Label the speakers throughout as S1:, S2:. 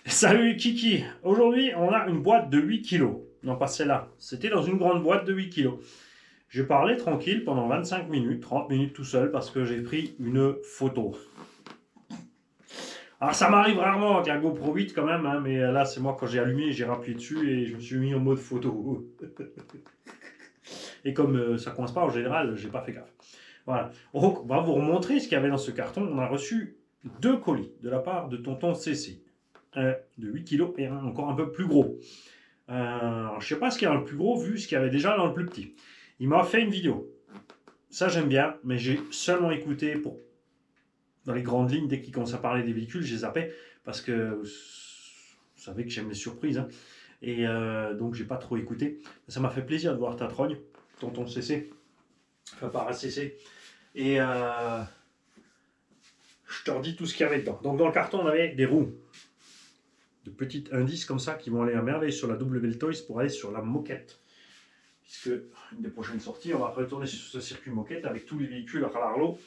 S1: Salut Kiki, aujourd'hui on a une boîte de 8 kilos. Non pas celle-là, c'était dans une grande boîte de 8 kilos. J'ai parlé tranquille pendant 25 minutes, 30 minutes tout seul parce que j'ai pris une photo. Alors ça m'arrive rarement avec la GoPro 8 quand même, hein, mais là c'est moi quand j'ai allumé, j'ai rappuyé dessus et je me suis mis en mode photo. Et comme ça coince pas en général, j'ai pas fait gaffe. Voilà. Donc on va vous remontrer ce qu'il y avait dans ce carton. On a reçu deux colis de la part de tonton CC. Un de 8 kilos et un encore un peu plus gros. Je ne sais pas ce qu'il y a dans le plus gros vu ce qu'il y avait déjà dans le plus petit. Il m'a fait une vidéo. Ça j'aime bien, mais j'ai seulement écouté pour dans les grandes lignes. Dès qu'il commence à parler des véhicules, j'ai zappé parce que vous savez que j'aime les surprises. Hein. Et donc j'ai pas trop écouté. Ça m'a fait plaisir de voir ta trogne, tonton CC. Enfin pas CC. Et je te redis tout ce qu'il y avait dedans. Donc dans le carton on avait des roues. De petits indices comme ça qui vont aller à merveille sur la WL Toys pour aller sur la moquette. Puisque une des prochaines sorties, on va retourner sur ce circuit moquette avec tous les véhicules à Ralarlo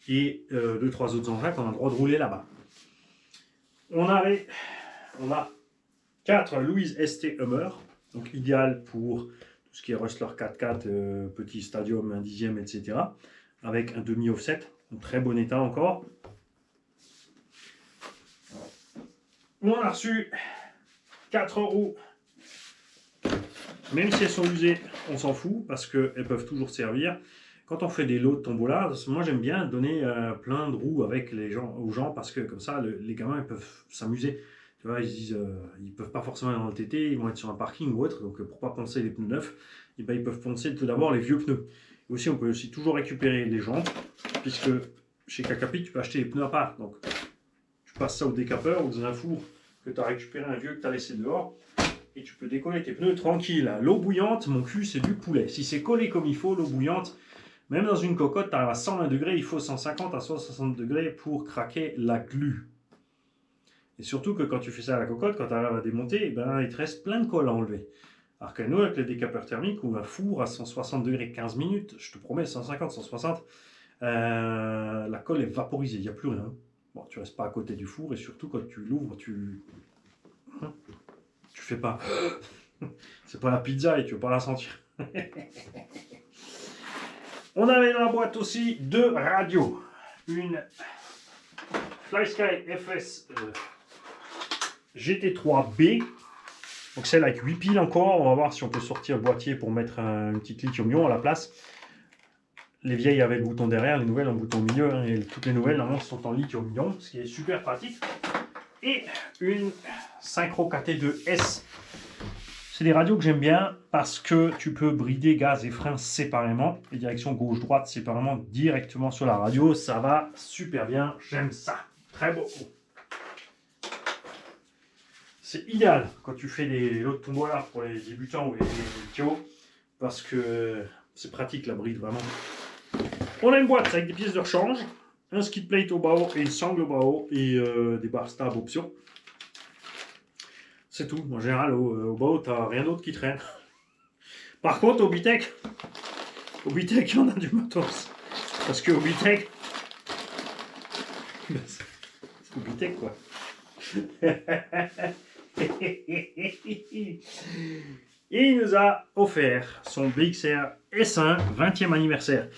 S1: et 2-3 autres engins qu'on a le droit de rouler là-bas. On a 4 Louise ST Hummer, donc idéal pour tout ce qui est Rustler 4x4, petit stadium, 1 dixième, etc. Avec un demi-offset, en très bon état encore. On a reçu 4 roues. Même si elles sont usées, on s'en fout parce qu'elles peuvent toujours servir. Quand on fait des lots de tombola, moi j'aime bien donner plein de roues avec aux gens parce que comme ça les gamins ils peuvent s'amuser. Tu vois, ils se disent ils peuvent pas forcément aller dans le TT, ils vont être sur un parking ou autre, donc pour pas poncer les pneus neufs, et ben, ils peuvent poncer tout d'abord les vieux pneus. Et aussi on peut aussi toujours récupérer les jantes, puisque chez Cacapi tu peux acheter les pneus à part. Donc tu passes ça au décapeur ou dans un four que tu as récupéré un vieux que tu as laissé dehors. Et tu peux décoller tes pneus tranquille. L'eau bouillante, mon cul, c'est du poulet. Si c'est collé comme il faut, l'eau bouillante, même dans une cocotte, tu arrives à 120 degrés, il faut 150 à 160 degrés pour craquer la glu. Et surtout que quand tu fais ça à la cocotte, quand tu arrives à démonter, eh ben, il te reste plein de colle à enlever. Alors que nous, avec le décapeur thermique ou un four à 160 degrés 15 minutes, je te promets, 150, 160, la colle est vaporisée, il n'y a plus rien. Bon, tu restes pas à côté du four et surtout quand tu l'ouvres, tu fais pas. C'est pas la pizza et tu veux pas la sentir. On avait dans la boîte aussi deux radios. Une FlySky FS GT3B. Donc celle avec 8 piles encore. On va voir si on peut sortir le boîtier pour mettre une petite lithium-ion à la place. Les vieilles avaient le bouton derrière, les nouvelles ont le bouton au milieu. Hein, et toutes les nouvelles normalement sont en lithium-ion, ce qui est super pratique. Et une Synchro KT2S. C'est des radios que j'aime bien parce que tu peux brider gaz et frein séparément, et direction gauche-droite séparément directement sur la radio. Ça va super bien, j'aime ça. Très beau. C'est idéal quand tu fais des lots de tombola pour les débutants ou les tios parce que c'est pratique la bride vraiment. On a une boîte avec des pièces de rechange, un skid plate au bas haut et une sangle au bas haut et des barres stab option. C'est tout. En général, au bas haut, t'as rien d'autre qui traîne. Par contre, au Bitech, il y en a du matos. Parce que au Bitech, c'est au Bitech quoi. Il nous a offert son BXR S1 20e anniversaire.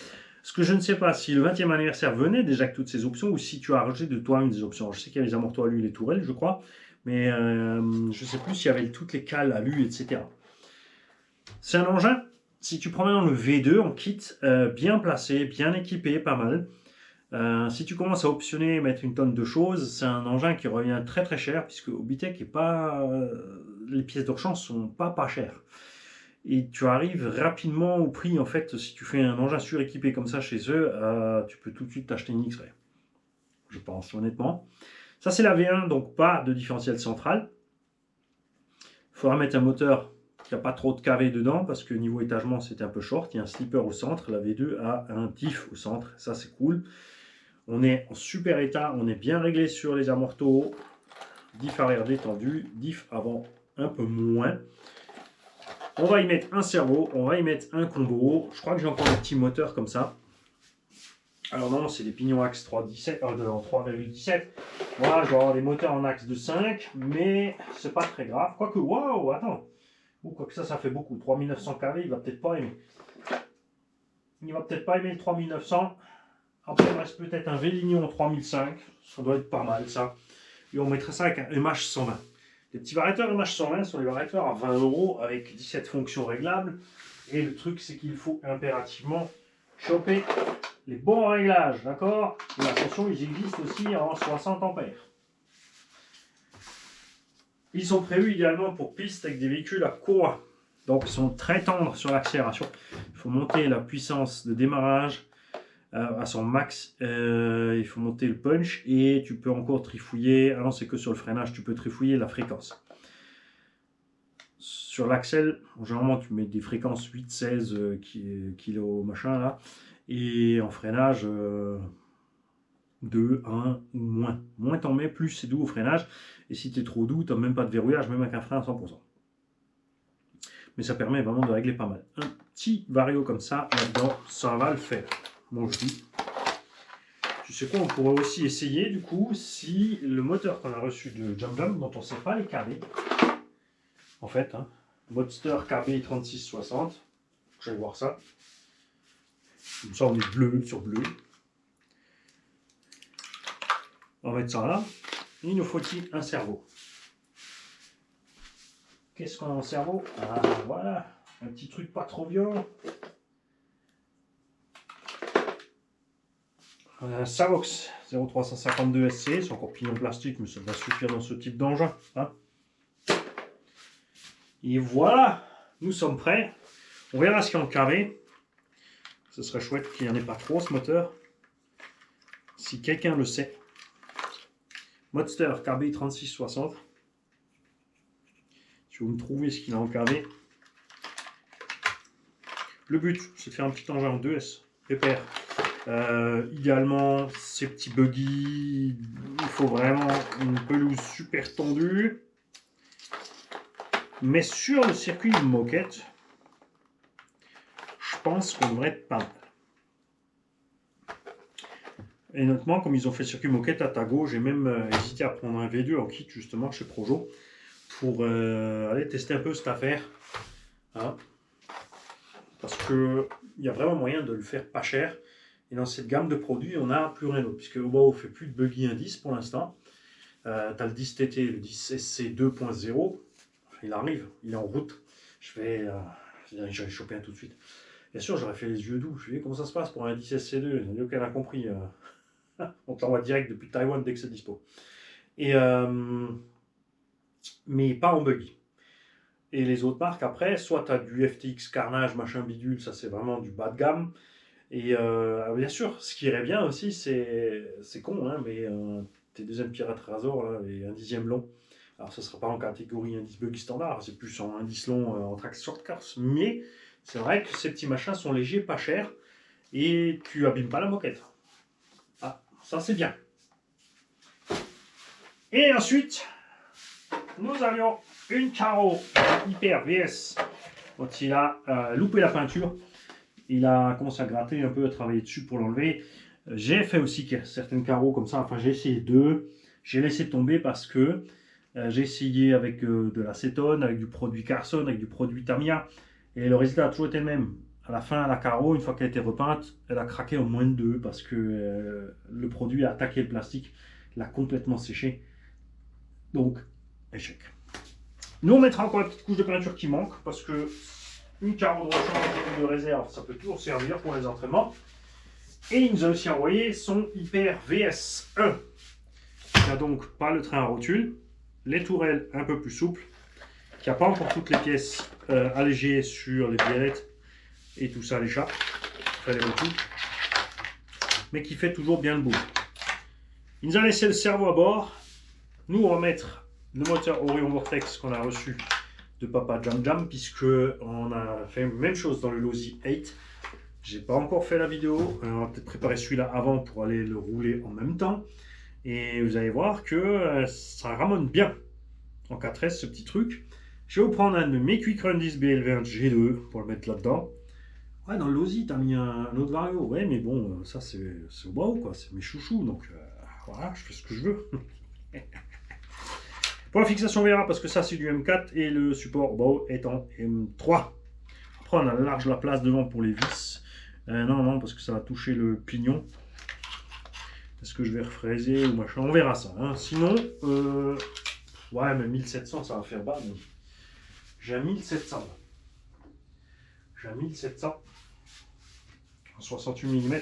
S1: Ce que je ne sais pas si le 20e anniversaire venait déjà avec toutes ces options ou si tu as rajouté de toi-même des options. Je sais qu'il y a les amortoirs à l'huile et les tourelles, je crois. Mais je ne sais plus s'il y avait toutes les cales à l'U, etc. C'est un engin, si tu prends maintenant le V2 en kit, bien placé, bien équipé, pas mal. Si tu commences à optionner, mettre une tonne de choses, c'est un engin qui revient très très cher, puisque Obitech est pas, les pièces de rechange sont pas chères. Et tu arrives rapidement au prix, en fait, si tu fais un engin suréquipé comme ça chez eux, tu peux tout de suite t'acheter une X-Ray. Je pense, honnêtement. Ça, c'est la V1, donc pas de différentiel central. Il faudra mettre un moteur qui n'a pas trop de KV dedans, parce que niveau étagement, c'était un peu short. Il y a un slipper au centre. La V2 a un diff au centre. Ça, c'est cool. On est en super état. On est bien réglé sur les amortos. Diff arrière détendu. Diff avant un peu moins. On va y mettre un servo. On va y mettre un combo. Je crois que j'ai encore un petit moteur comme ça. Alors non, c'est des pignons axe 3,17, en 3,17. Moi, je dois avoir des moteurs en axe de 5, mais c'est pas très grave. Quoique, waouh, attends. Ou quoique ça fait beaucoup. 3900 kV, il va peut-être pas aimer. Il va peut-être pas aimer le 3900. Après, il reste peut-être un Vélignon 3005. Ça doit être pas mal, ça. Et on mettrait ça avec un MH120. Les petits variateurs MH120 sont les variateurs à 20 € avec 17 fonctions réglables. Et le truc, c'est qu'il faut impérativement choper les bons réglages, d'accord? Et attention, ils existent aussi en 60 ampères. Ils sont prévus idéalement pour pistes avec des véhicules à courroie. Donc, ils sont très tendres sur l'accélération. Il faut monter la puissance de démarrage à son max. Il faut monter le punch et tu peux encore trifouiller. Ah non, c'est que sur le freinage, tu peux trifouiller la fréquence. Sur l'axel, généralement, tu mets des fréquences 8-16 kg machin là. Et en freinage, 2, 1 ou moins. Moins t'en mets, plus c'est doux au freinage. Et si tu es trop doux, tu n'as même pas de verrouillage, même avec un frein à 100%. Mais ça permet vraiment de régler pas mal. Un petit vario comme ça, là-dedans, ça va le faire. Bon, je dis. Tu sais quoi, on pourrait aussi essayer, du coup, si le moteur qu'on a reçu de JamJam, dont on ne sait pas les KB, en fait, hein, Modster KB 3660, je vais voir ça. Comme ça, on est bleu sur bleu. On va mettre ça là. Il nous faut-il un cerveau. Qu'est-ce qu'on a en cerveau? Ah, voilà, un petit truc pas trop violent. On a un Savox 0352 SC, c'est encore pignon plastique, mais ça va suffire dans ce type d'engin. Hein. Et voilà, nous sommes prêts. On verra ce qu'il y a en carré. Ce serait chouette qu'il n'y en ait pas trop, ce moteur. Si quelqu'un le sait. Modster KB 3660. Si vous me trouvez ce qu'il a en carré. Le but, c'est de faire un petit engin en 2S. Pépère. Idéalement, ces petits buggy, il faut vraiment une pelouse super tendue. Mais sur le circuit de moquette, je pense qu'on devrait être pas mal. Et notamment, comme ils ont fait le circuit moquette à Tago, j'ai même hésité à prendre un V2 en kit justement chez Projo pour aller tester un peu cette affaire. Hein. Parce qu'il y a vraiment moyen de le faire pas cher. Et dans cette gamme de produits, on n'a plus rien d'autre. Puisque on ne fait plus de buggy indice pour l'instant. Tu as le 10 TT, le 10 SC 2.0. Il arrive, il est en route. Je vais choper un tout de suite. Bien sûr, j'aurais fait les yeux doux. Je lui ai dit comment ça se passe pour un 10 SC2. Il a dit ok, elle a compris. On te l'envoie direct depuis Taïwan dès que c'est dispo. Et, mais pas en buggy. Et les autres marques après, soit tu as du FTX Carnage, machin bidule, ça c'est vraiment du bas de gamme. Et bien sûr, ce qui irait bien aussi, c'est con, hein, mais tes deuxième Pirate Razor, là, et un 10e long. Alors, ce ne sera pas en catégorie indice buggy standard, c'est plus en indice long en track short course. Mais c'est vrai que ces petits machins sont légers, pas chers, et tu abîmes pas la moquette. Ah, ça c'est bien. Et ensuite, nous avions une Caro Hyper VS. Quand il a loupé la peinture, il a commencé à gratter un peu, à travailler dessus pour l'enlever. J'ai fait aussi certaines carreaux comme ça, enfin j'ai essayé deux. J'ai laissé tomber parce que j'ai essayé avec de l'acétone, avec du produit Carson, avec du produit Tamiya. Et le résultat a toujours été le même. À la fin, la carreau, une fois qu'elle a été repeinte, elle a craqué en moins de 2 parce que le produit a attaqué le plastique, l'a complètement séché. Donc, échec. Nous, on mettra encore la petite couche de peinture qui manque parce que une carreau de rechange de réserve, ça peut toujours servir pour les entraînements. Et il nous a aussi envoyé son Hyper VS1. Il n'a donc pas le train à rotule, les tourelles un peu plus souples, qui n'a pas encore toutes les pièces allégées sur les biellettes et tout ça, l'échappe, enfin les rotules, mais qui fait toujours bien le boulot. Il nous a laissé le cerveau à bord. Nous, on va mettre le moteur Orion Vortex qu'on a reçu de Papa JamJam, puisque on a fait la même chose dans le Losi 8. J'ai pas encore fait la vidéo, on va peut-être préparer celui-là avant pour aller le rouler en même temps. Et vous allez voir que ça ramène bien en 4S ce petit truc. Je vais vous prendre un de mes Quick Run 10 BL20 G2 pour le mettre là-dedans. Ouais, dans le Losi, t'as mis un autre Vario. Ouais, mais bon, ça c'est au bas quoi, c'est mes chouchous, donc voilà, je fais ce que je veux. Pour la fixation, on verra parce que ça c'est du M4 et le support au bas est en M3. Après, on a large la place devant pour les vis. Non, non, parce que ça va toucher le pignon. Est-ce que je vais refraiser ou machin? On verra ça. Hein. Sinon, ouais, mais 1700, ça va faire bas. Mais... j'ai un 1700. J'ai un 1700 en 68 mm.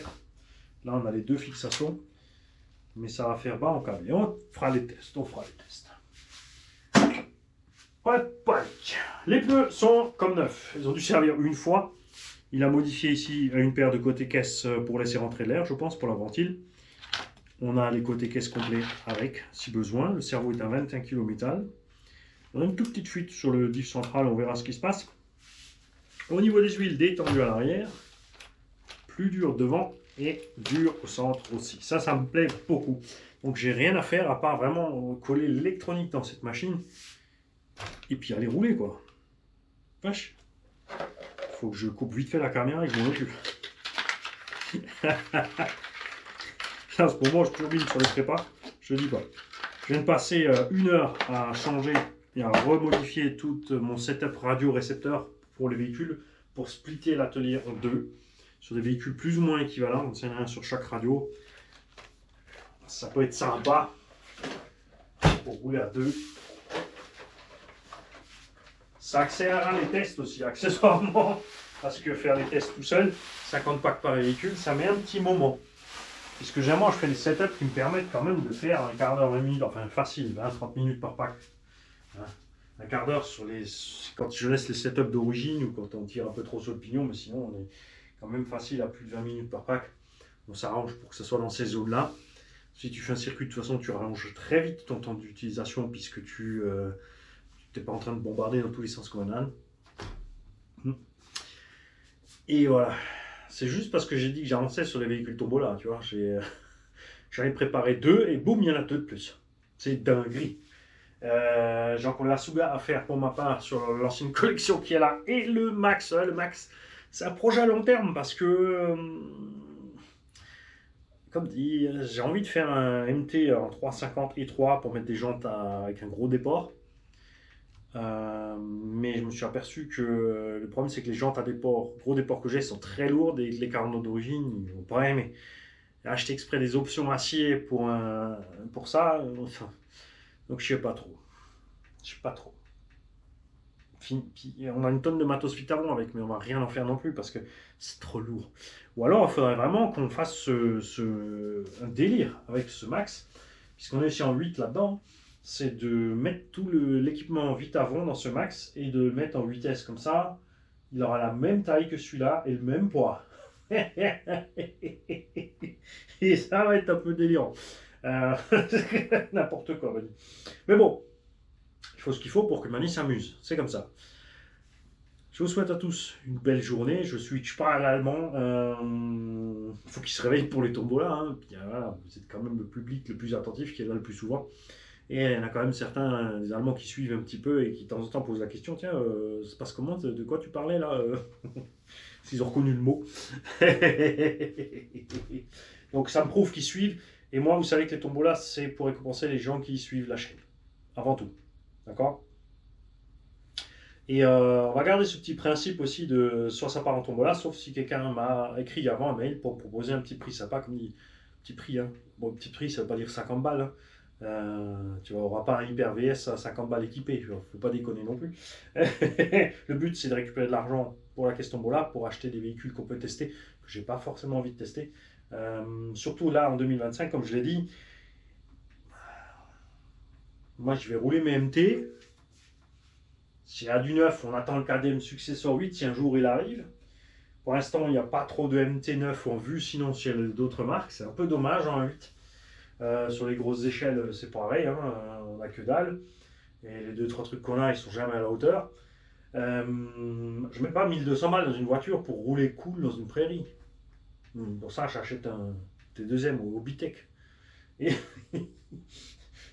S1: Là, on a les deux fixations. Mais ça va faire bas en câble. Et on fera les tests. On fera les tests. Ouais, les pneus sont comme neufs. Ils ont dû servir une fois. Il a modifié ici une paire de côté caisse pour laisser rentrer l'air, je pense, pour la ventile. On a les côtés caisse complets avec, si besoin. Le cerveau est à 21 kg métal. On a une toute petite fuite sur le diff central, on verra ce qui se passe. Au niveau des huiles, détendu à l'arrière. Plus dur devant et dur au centre aussi. Ça me plaît beaucoup. Donc j'ai rien à faire à part vraiment coller l'électronique dans cette machine. Et puis aller rouler quoi. Vache. Faut que je coupe vite fait la caméra et que je m'en occupe. Là, en ce moment, je turbine sur les prépas. Je dis pas. Je viens de passer 1 heure à changer et à remodifier tout mon setup radio-récepteur pour les véhicules pour splitter l'atelier en deux sur des véhicules plus ou moins équivalents. On ne sait rien sur chaque radio. Ça peut être sympa pour rouler à deux. Ça accélérera les tests aussi, accessoirement, parce que faire les tests tout seul, 50 packs par véhicule, ça met un petit moment. Puisque généralement, je fais des setups qui me permettent quand même de faire un quart d'heure, 20 minutes, enfin facile, 20-30 minutes par pack. Hein, un quart d'heure sur les, quand je laisse les setups d'origine ou quand on tire un peu trop sur le pignon, mais sinon on est quand même facile à plus de 20 minutes par pack. On s'arrange pour que ce soit dans ces zones-là. Si tu fais un circuit, de toute façon, tu rallonges très vite ton temps d'utilisation puisque tu n'es pas en train de bombarder dans tous les sens comme un âne. Et voilà. C'est juste parce que j'ai dit que j'avançais sur les véhicules Tombola, tu vois. J'en ai préparé 2 et boum, il y en a 2 de plus. C'est dinguerie. J'ai encore la Suga à faire pour ma part sur l'ancienne collection qui est là. Et le Max, c'est un projet à long terme parce que, comme dit, j'ai envie de faire un MT en 350 et 3 pour mettre des jantes avec un gros déport. Mais je me suis aperçu que le problème c'est que les jantes à déport, gros déport que j'ai sont très lourdes et les carnaux d'origine ils n'ont pas aimé. Acheter exprès des options acier pour ça, donc je sais pas trop. Je sais pas trop. Puis, on a une tonne de matos Vitaron avec, mais on va rien en faire non plus parce que c'est trop lourd. Ou alors il faudrait vraiment qu'on fasse un délire avec ce Max, puisqu'on est aussi en 8 là-dedans. C'est de mettre tout l'équipement Vitavon dans ce Max et de le mettre en 8S comme ça. Il aura la même taille que celui-là et le même poids. Et ça va être un peu délirant. N'importe quoi, Mani. Mais bon, il faut ce qu'il faut pour que Mani s'amuse. C'est comme ça. Je vous souhaite à tous une belle journée. Je switch pas à l'allemand. Il faut qu'il se réveille pour les tombolas. Hein. Puis, voilà, vous êtes quand même le public le plus attentif qui est là le plus souvent. Et il y en a quand même certains, des Allemands qui suivent un petit peu et qui de temps en temps posent la question, tiens, ça se passe comment, de quoi tu parlais là S'ils ont reconnu le mot. Donc ça me prouve qu'ils suivent. Et moi, vous savez que les tombolas, c'est pour récompenser les gens qui suivent la chaîne. Avant tout. D'accord. Et on va garder ce petit principe aussi de soit ça part en tombola, sauf si quelqu'un m'a écrit avant un mail pour me proposer un petit prix sympa, comme dit, petit prix. Hein. Bon, petit prix, ça veut pas dire 50 balles. Hein. Tu n'auras pas un Hyper VS à 50 balles équipé, il ne faut pas déconner non plus. Le but c'est de récupérer de l'argent pour la question Tombola, pour acheter des véhicules qu'on peut tester, que j'ai pas forcément envie de tester. Surtout là en 2025, comme je l'ai dit, moi je vais rouler mes MT. S'il y a du neuf, on attend le KDM Successor 8 si un jour il arrive. Pour l'instant, il n'y a pas trop de MT 9 en vue, sinon s'il y a d'autres marques, c'est un peu dommage en 8. Sur les grosses échelles, c'est pareil, hein, on n'a que dalle. Et les 2-3 trucs qu'on a, ils sont jamais à la hauteur. Je ne mets pas 1200 balles dans une voiture pour rouler cool dans une prairie. Pour ça, j'achète un T2M au Bitech. Et tu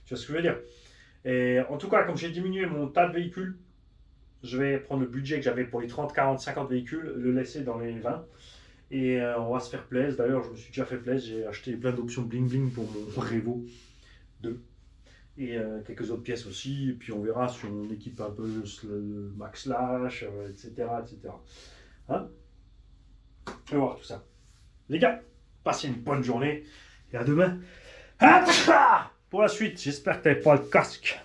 S1: vois ce que je veux dire. Et en tout cas, comme j'ai diminué mon tas de véhicules, je vais prendre le budget que j'avais pour les 30, 40, 50 véhicules, le laisser dans les 20. Et on va se faire plaisir. D'ailleurs, je me suis déjà fait plaisir. J'ai acheté plein d'options bling bling pour mon Revo 2. Et quelques autres pièces aussi. Et puis on verra si on équipe un peu le Max Slash, etc. etc. Hein, on va voir tout ça. Les gars, passez une bonne journée. Et à demain. Pour la suite, j'espère que tu n'avais pas le casque.